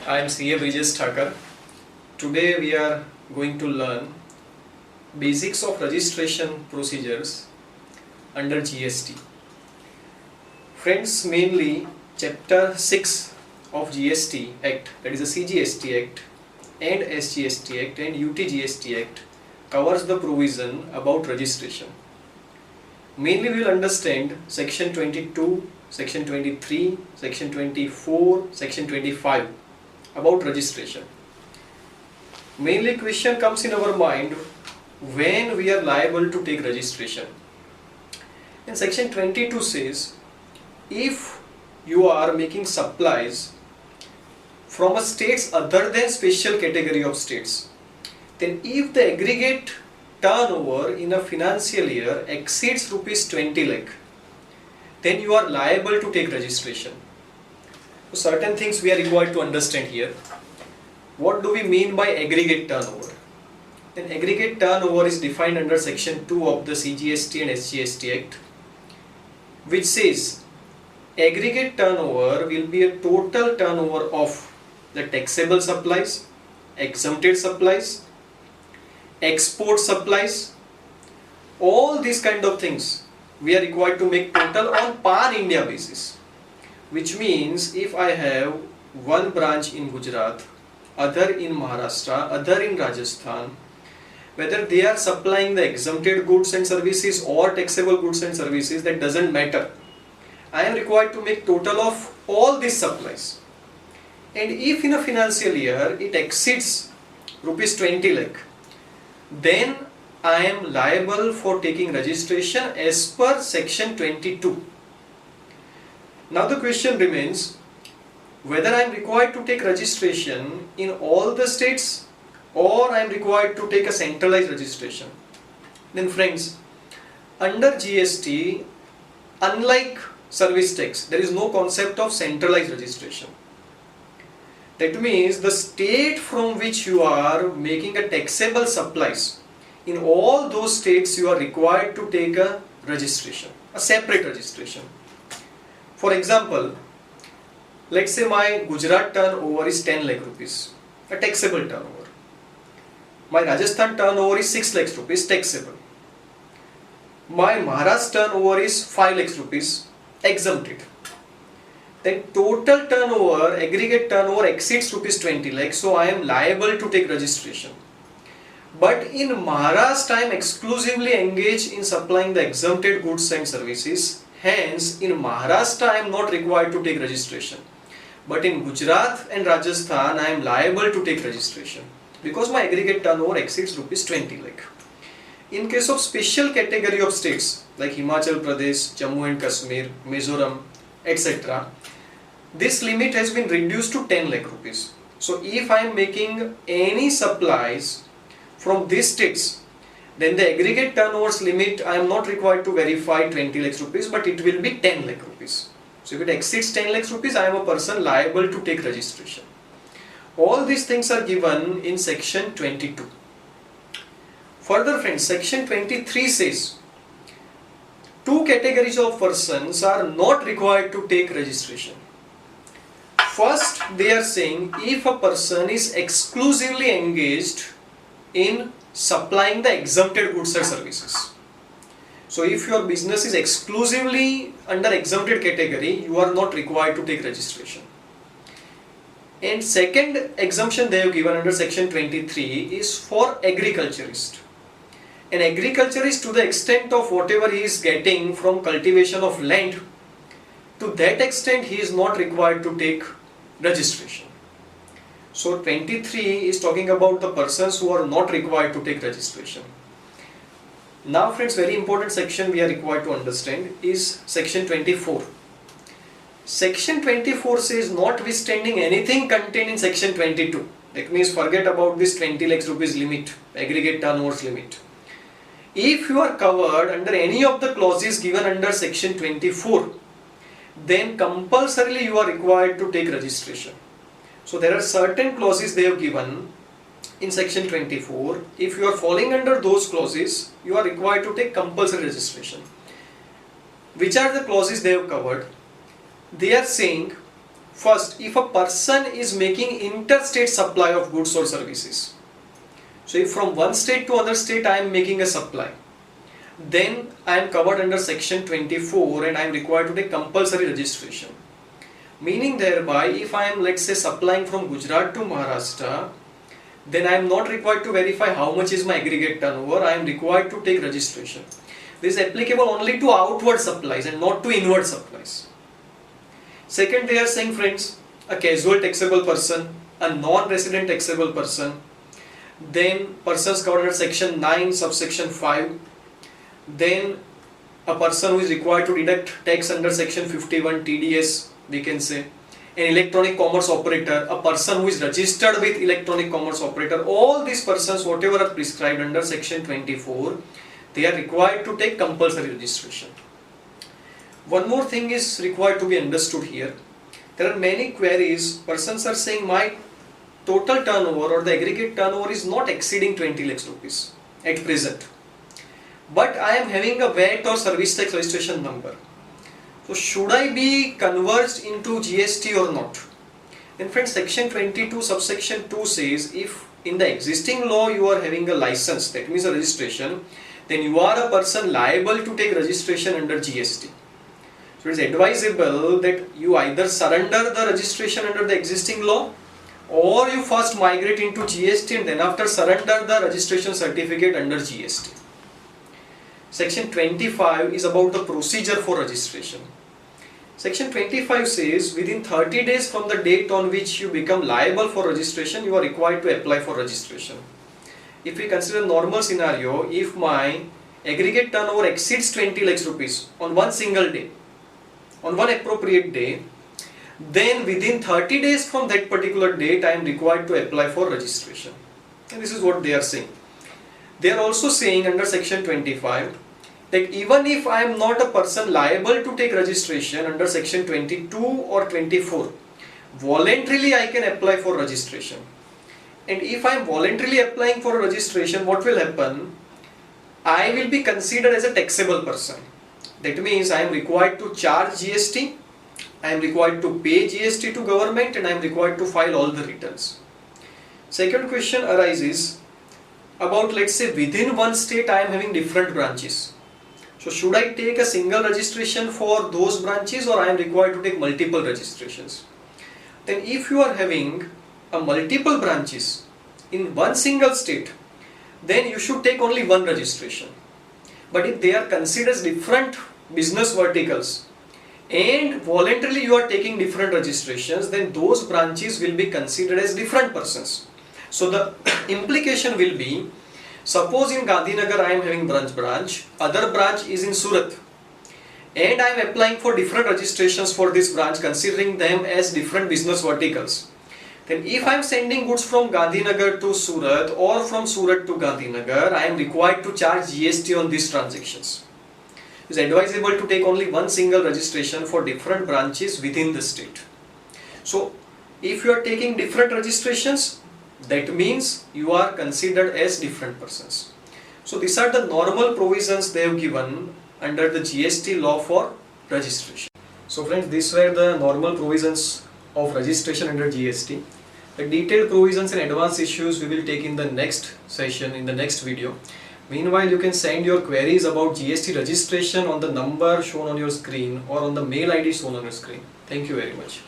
I am CA Brijesh Thakar. Today we are going to learn basics of registration procedures under GST. Friends, mainly chapter 6 of GST Act, that is the CGST Act and SGST Act and UTGST Act, covers the provision about registration. Mainly we will understand section 22, section 23, section 24, section 25 about registration. Mainly question comes in our mind when we are liable to take registration. And section 22 says if you are making supplies from a states other than special category of states, then if the aggregate turnover in a financial year exceeds rupees 20 lakh, then you are liable to take registration. So certain things we are required to understand here. What do we mean by aggregate turnover? Then aggregate turnover is defined under section 2 of the CGST and SGST Act, which says aggregate turnover will be a total turnover of the taxable supplies, exempted supplies, export supplies, all these kind of things we are required to make total on pan-India basis. Which means if I have one branch in Gujarat, other in Maharashtra, other in Rajasthan, whether they are supplying the exempted goods and services or taxable goods and services, that doesn't matter. I am required to make total of all these supplies. And if in a financial year it exceeds rupees 20 lakh, then I am liable for taking registration as per section 22. Now the question remains whether I am required to take registration in all the states or I am required to take a centralized registration. Then friends, under GST, unlike service tax, there is no concept of centralized registration. That means the state from which you are making a taxable supplies, in all those states you are required to take a registration, a separate registration. For example, let's say my Gujarat turnover is 10 lakh rupees, a taxable turnover. My Rajasthan turnover is 6 lakhs rupees, taxable. My Maharashtra turnover is 5 lakhs rupees, exempted. Then total turnover, aggregate turnover exceeds rupees 20 lakhs, so I am liable to take registration. But in Maharashtra, I am exclusively engaged in supplying the exempted goods and services. Hence, in Maharashtra, I am not required to take registration. But in Gujarat and Rajasthan, I am liable to take registration because my aggregate turnover exceeds rupees 20 lakh. In case of special category of states like Himachal Pradesh, Jammu and Kashmir, Mizoram, etc., this limit has been reduced to 10 lakh rupees. So if I am making any supplies from these states, then the aggregate turnovers limit I am not required to verify 20 lakhs rupees, but it will be 10 lakh rupees. So if it exceeds 10 lakhs rupees, I am a person liable to take registration. All these things are given in section 22. Further friends, section 23 says two categories of persons are not required to take registration. First, they are saying if a person is exclusively engaged in supplying the exempted goods and services. So if your business is exclusively under exempted category, you are not required to take registration. And second exemption they have given under section 23 is for agriculturist. An agriculturist, to the extent of whatever he is getting from cultivation of land, to that extent he is not required to take registration. So 23 is talking about the persons who are not required to take registration. Now friends, very important section we are required to understand is section 24. Section 24 says notwithstanding anything contained in section 22. That means forget about this 20 lakhs rupees limit, aggregate turnovers limit. If you are covered under any of the clauses given under section 24, then compulsorily you are required to take registration. So there are certain clauses they have given in section 24. If you are falling under those clauses, you are required to take compulsory registration. Which are the clauses they have covered? They are saying First, if a person is making interstate supply of goods or services, so if from one state to another state I am making a supply, then I am covered under section 24 and I am required to take compulsory registration. Meaning thereby, if I am, let's say, supplying from Gujarat to Maharashtra, then I am not required to verify how much is my aggregate turnover. I am required to take registration. This is applicable only to outward supplies and not to inward supplies. Second, they are saying, friends, a casual taxable person, a non-resident taxable person, then persons covered under section 9 subsection 5, then a person who is required to deduct tax under section 51 TDS, we can say, an electronic commerce operator, a person who is registered with electronic commerce operator, all these persons, whatever are prescribed under section 24, they are required to take compulsory registration. One more thing is required to be understood here. There are many queries. Persons are saying my total turnover or the aggregate turnover is not exceeding 20 lakhs rupees at present, but I am having a VAT or service tax registration number. So should I be converged into GST or not? Then friends, section 22 subsection 2 says if in the existing law you are having a license, that means a registration, then you are a person liable to take registration under GST. So it is advisable that you either surrender the registration under the existing law, or you first migrate into GST and then after surrender the registration certificate under GST. Section 25 is about the procedure for registration. Section 25 says within 30 days from the date on which you become liable for registration, you are required to apply for registration. If we consider a normal scenario, if my aggregate turnover exceeds 20 lakhs rupees on one single day, on one appropriate day, then within 30 days from that particular date I am required to apply for registration. And this is what they are saying. They are also saying under section 25 that even if I am not a person liable to take registration under section 22 or 24, voluntarily I can apply for registration. And if I am voluntarily applying for registration, what will happen? I will be considered as a taxable person. That means I am required to charge GST, I am required to pay GST to government, and I am required to file all the returns. Second question arises about, let's say, within one state I am having different branches. So should I take a single registration for those branches, or I am required to take multiple registrations? Then if you are having a multiple branches in one single state, then you should take only one registration. But if they are considered as different business verticals and voluntarily you are taking different registrations, then those branches will be considered as different persons. So the implication will be, suppose in Gandhinagar I am having branch, other branch is in Surat, and I am applying for different registrations for this branch considering them as different business verticals. Then if I am sending goods from Gandhinagar to Surat or from Surat to Gandhinagar, I am required to charge GST on these transactions. It is advisable to take only one single registration for different branches within the state. So if you are taking different registrations, that means you are considered as different persons. So these are the normal provisions they have given under the GST law for registration. So friends, these were the normal provisions of registration under GST. The detailed provisions and advanced issues we will take in the next session, in the next video. Meanwhile, you can send your queries about GST registration on the number shown on your screen or on the mail ID shown on your screen. Thank you very much.